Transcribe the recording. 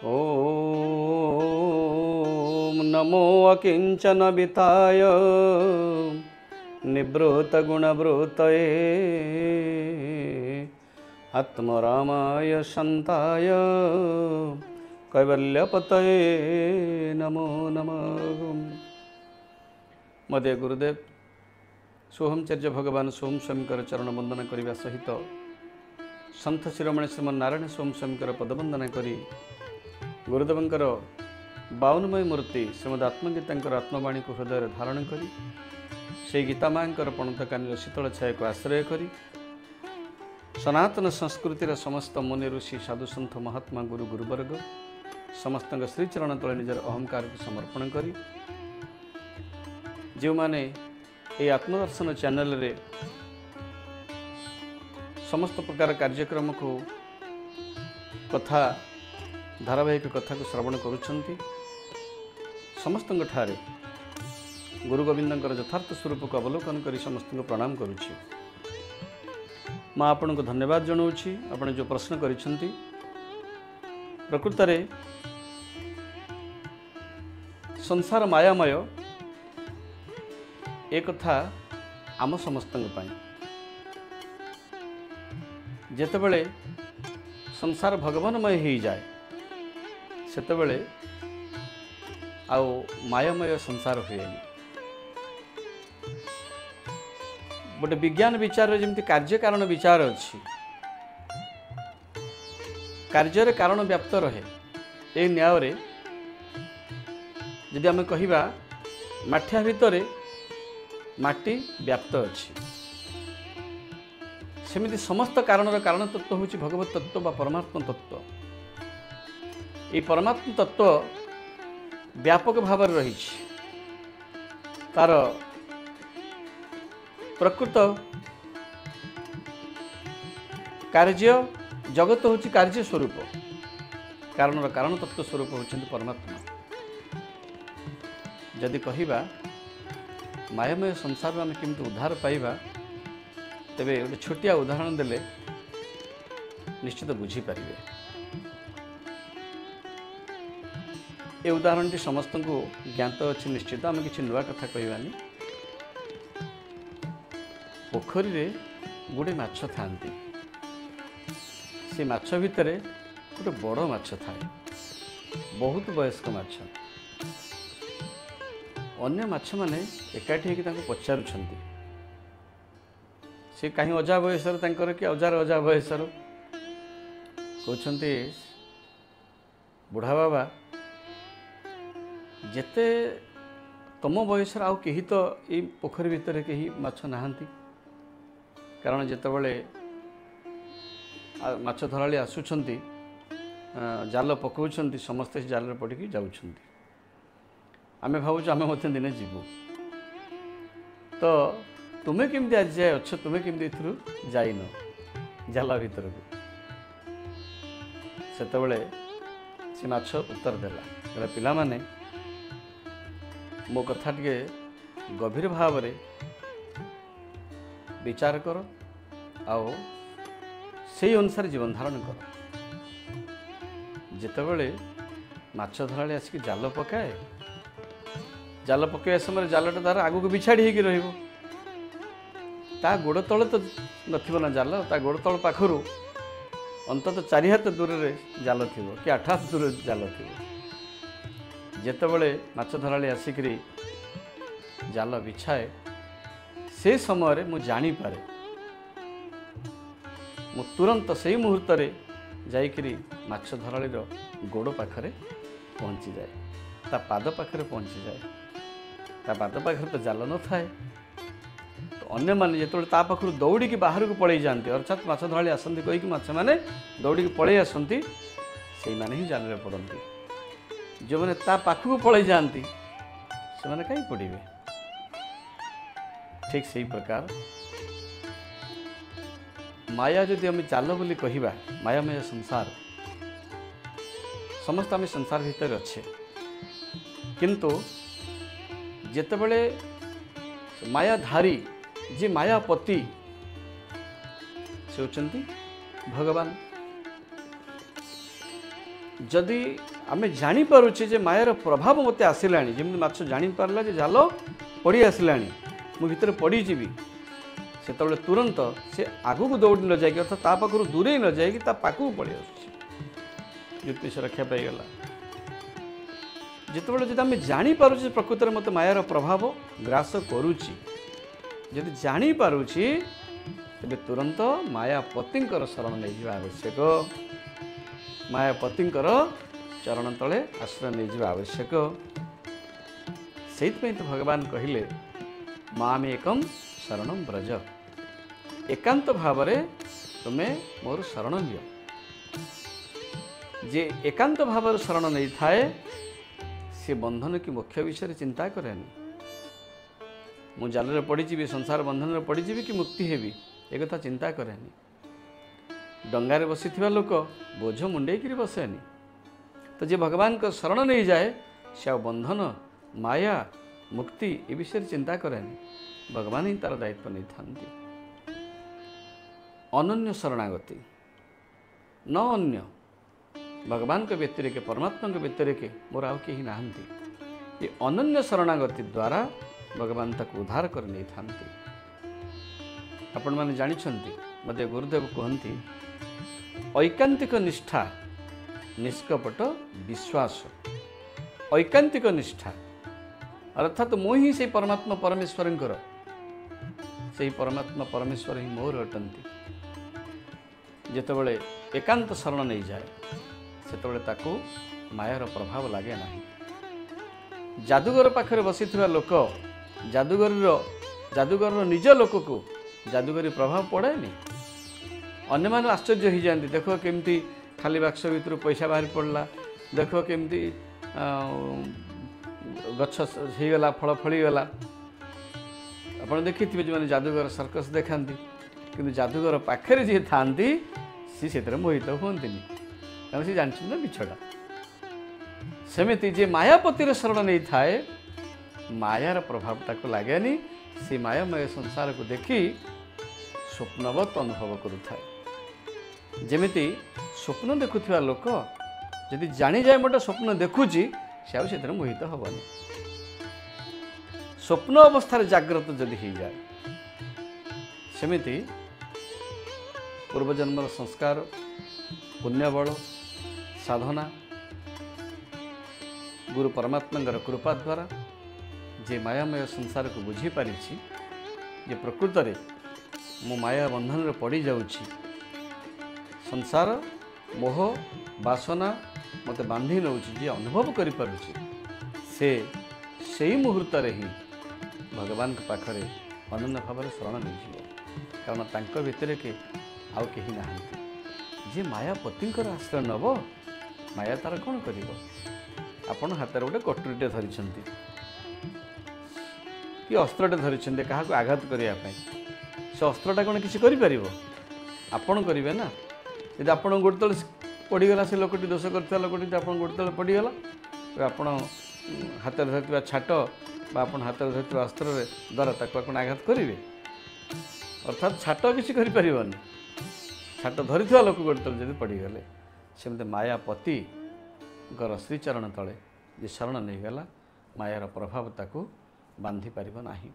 ॐ नमो अकिञ्चन विताय निवृत्तगुणवृत्तये आत्मरामाय शान्ताय कैवल्यपतये नमो नमः। मदे गुरुदेव सोहमचर्य भगवान सोम स्वामीकर चरण वंदना करने सहित सन्थ शिरोमणि श्रीमन् नारायण सोम स्वामीकर पदवंदना करी गुरुदेवंकर 52मय मूर्ति श्रीमद आत्मगीता आत्मवाणी को हृदय धारण करी से गीता माँकर पणतकानी शीतल छाया को आश्रय करी सनातन संस्कृतिर समस्त मुनि ऋषि साधुसंथ महात्मा गुरु गुरुवर्ग समस्त श्रीचरण तले निजर अहंकार को समर्पण करी जो माने ये आत्मदर्शन चैनल रे समस्त प्रकार कार्यक्रम को कथा धारावाहिक कथा को श्रवण करुछंती समस्त ठारे गुरु गोविंदंकर यथार्थ स्वरूप को अवलोकन करी समस्त को प्रणाम करुछि। माँ आपण को धन्यवाद जनाऊँगी आपण जो प्रश्न करिछंती प्रकृत रे संसार मायामय एक कथा आम समस्त जेतेबेले संसार भगवानमय हो जाए सेतेबेले आउ मायामय संसार हुए गोटे विज्ञान विचार जमी कार्य कारण विचार अच्छी कार्य कारण व्याप्त रहे ये न्याय जदि आम कहिबा माठिया भितरे माटी व्याप्त अच्छी सेमिति समस्त कारणर कारण तत्व हूँ भगवत तत्व बा परमात्मा तत्व। ये परमात्मा तत्व व्यापक भाव रही तार प्रकृत कार्य जगत हूँ कार्य स्वरूप कारणर कारण तत्व स्वरूप होती परमात्मा। जदि कहिबा मायामय संसार आम केमती उद्धार पाइबा तेबे गोटे छोटिया उदाहरण देले निश्चित बुझीपारे। ये उदाहरण टी समस्त को ज्ञात अच्छी निश्चित आम किसी नुआ कथा कहवानी। पोखरी रे गोटे माछ थांती से माछ भितर गोटे बड़ माछ थाए बहुत वयस्क माछ अन्य माछ माने एकाठी होकर पचारुछंती से कहीं अजा बयसर कि अजार अजा बयसर कहते बुढ़ा बाबा जेते तम बयसर आउ कहीं तो ये पोखरी भितर कहीं माछ नहांती कारण जितेबाला माछ धराली आसुंच जाल पकाउछंती समस्ते जाल पड़िकी जाउछंती आम भावुँ आम दिने जीवु तो तुम्हें केमती आज जाए अच्छ तुम्हें केमती जाइन जाला भीतर को सेतबेले से माछ उत्तर देला कहला पिला माने मो कथा टिके गभीर भाव रे विचार कर आओ से अनुसार जीवन धारण कर। जितेबेले माछ धराली आसिक जाल पकाए जाल पकाइवा समय जालटा तार आगू को बिछाड़ी होगी रहिबो ता गोड़ तले तो नथिबो ना जाल ता गोड़ तल पाखरु अंतत 4 हाथ दूर रे जाल थिबो कि 8 हाथ दूर जाल थिबो। जेतेबेले माछ धराली आसिकरी जाल बिछाए से समय रे मु जानी पारे मु तुरंत से मुहूर्त रे जाइकरी माछ धराली रो गोड़ पाखरे पहुँची जाए ता पाद पाखरे पहुँची जाए ता पाद पाखरे तो जाल न थाए अन्य माने जो पाखु दौड़ी की बाहर को पलि जाती अर्थात माछ धराली आसती कहीकि माछ मैंने दौड़ी की पलि आसती से माने ही जाल में पड़ती जो मैंने ता पाखु पलि जाती से माने कहीं पड़े। ठीक से प्रकार माया जदि आम जाल बोली कहवा मायामय संसार समस्त आम संसार भितर अच्छे किंतु जेतेबेले मायाधारी जे मायापति से होचंती भगवान जदि आम जापारे जे मायार प्रभाव मत आसला जमी माछ जापारा जे जाल पड़ी आसला मु भितर पड़जी से तुरंत से आगू को दौड़ी न जाए अर्थात ता पाखु दूरे न जाए पाखक पड़े आसुच्ची से रक्षा पाईगला जिते जब आम जापारे प्रकृत में मत मायार प्रभाव ग्रास करुच्ची जदि जापारुची तेरे तुरंत मायापति शरण नहीं आवश्यक मायापति चरण तले आश्रय नहीं आवश्यक से तो भगवान कहले मामे एकम शरणम ब्रज एकांत भाव तुम्हें मोर शरण लियो जे एकांत भाव शरण नहीं थाए सी बंधन की मुख्य विषय चिंता करेनि मु जाल पड़ी संसार बंधन पड़ी कि मुक्ति हेबी एक कथा चिंता करेनि डंगारे बसी लोक बोझ मुंडेक बसेनि तो जे भगवान को शरण नहीं जाए से बंधन माया मुक्ति ए विषय चिंता करेनि भगवान ही तार दायित्व नहीं था अनन्य शरणागति न अन्य भगवान के व्यतिरेक परमात्मा के व्यतिरेक मोर आउ कहीं नहांती ये अनन्य शरणागति द्वारा भगवान तक उद्धार कर नहीं था आपण मैंने जानिछंती मते गुरुदेव कहती ऐकांतिक निष्ठा निष्कपट विश्वास ऐकांतिक निष्ठा अर्थात मु ही से परमात्मा परमेश्वर से परमात्मा परमेश्वर ही मोर अटंती जितेबले एकांत शरण नहीं जाए से ताकू मायार प्रभाव लगे ना जादूगर पाखे बसी लोक जादूगर निज लोक को जादूगरी प्रभाव पड़ेनि अन्य मान आश्चर्य हो जाती देख केमती खाली बाक्स भर पैसा बाहरी पड़ला देख केमती गछ होगला फल फलीगला आप देखी थे जो मैंने जादूगर सर्कस देखा कि जादूगर पाखे जी था सी से मोहित हमें कारण सी जानते ना मिछटा सेमती जे मायापतिर शरण नहीं थाए मायार प्रभाव ताक लगे सी मायामय संसार को देखी स्वप्नवत अनुभव करुए जमिति स्वप्न देखुवा लोक जदि जानी जाए मोटे स्वप्न देखुची से मोहित हेनी स्वप्न अवस्था जाग्रत जदि हो जाए सेमिति पूर्वजन्मर संस्कार पुण्यबल साधना गुरु परमात्मा कृपा द्वारा जे मायामय संसार को बुझी पारी जे प्रकृत में मो माया बंधन में पड़ जाऊँगी संसार मोह बासना मत बांधी नौ जे अनुभव करें से मुहूर्त ही भगवान के पाखरे अनन्य भाव शरण नहीं कारण तांको भितर के आउ कहीं ना जे मायापति आश्रय नब माया तार कौन कर आपण हाथ गोटे कटुरीटे धरी कि अस्त्रटे धरी क्या आघात करने से अस्त्रटा कौन किसी करें आपण करेंगे ना यदि आप गोटे तले पड़गला से लोकटी दोष करता लोकटी आप गोटे तले पड़गला आप हाथ धरती छाट आप हाथ धरती अस्त्र द्वारा ताक आघात करेंगे अर्थात छाट किसी करें छाट धरी लोक गोटे तले जब पड़गले सेमती मायापति श्रीचरण तले जे शरण नहीं गला मायार प्रभाव ताकू बांधी पारिब नाही।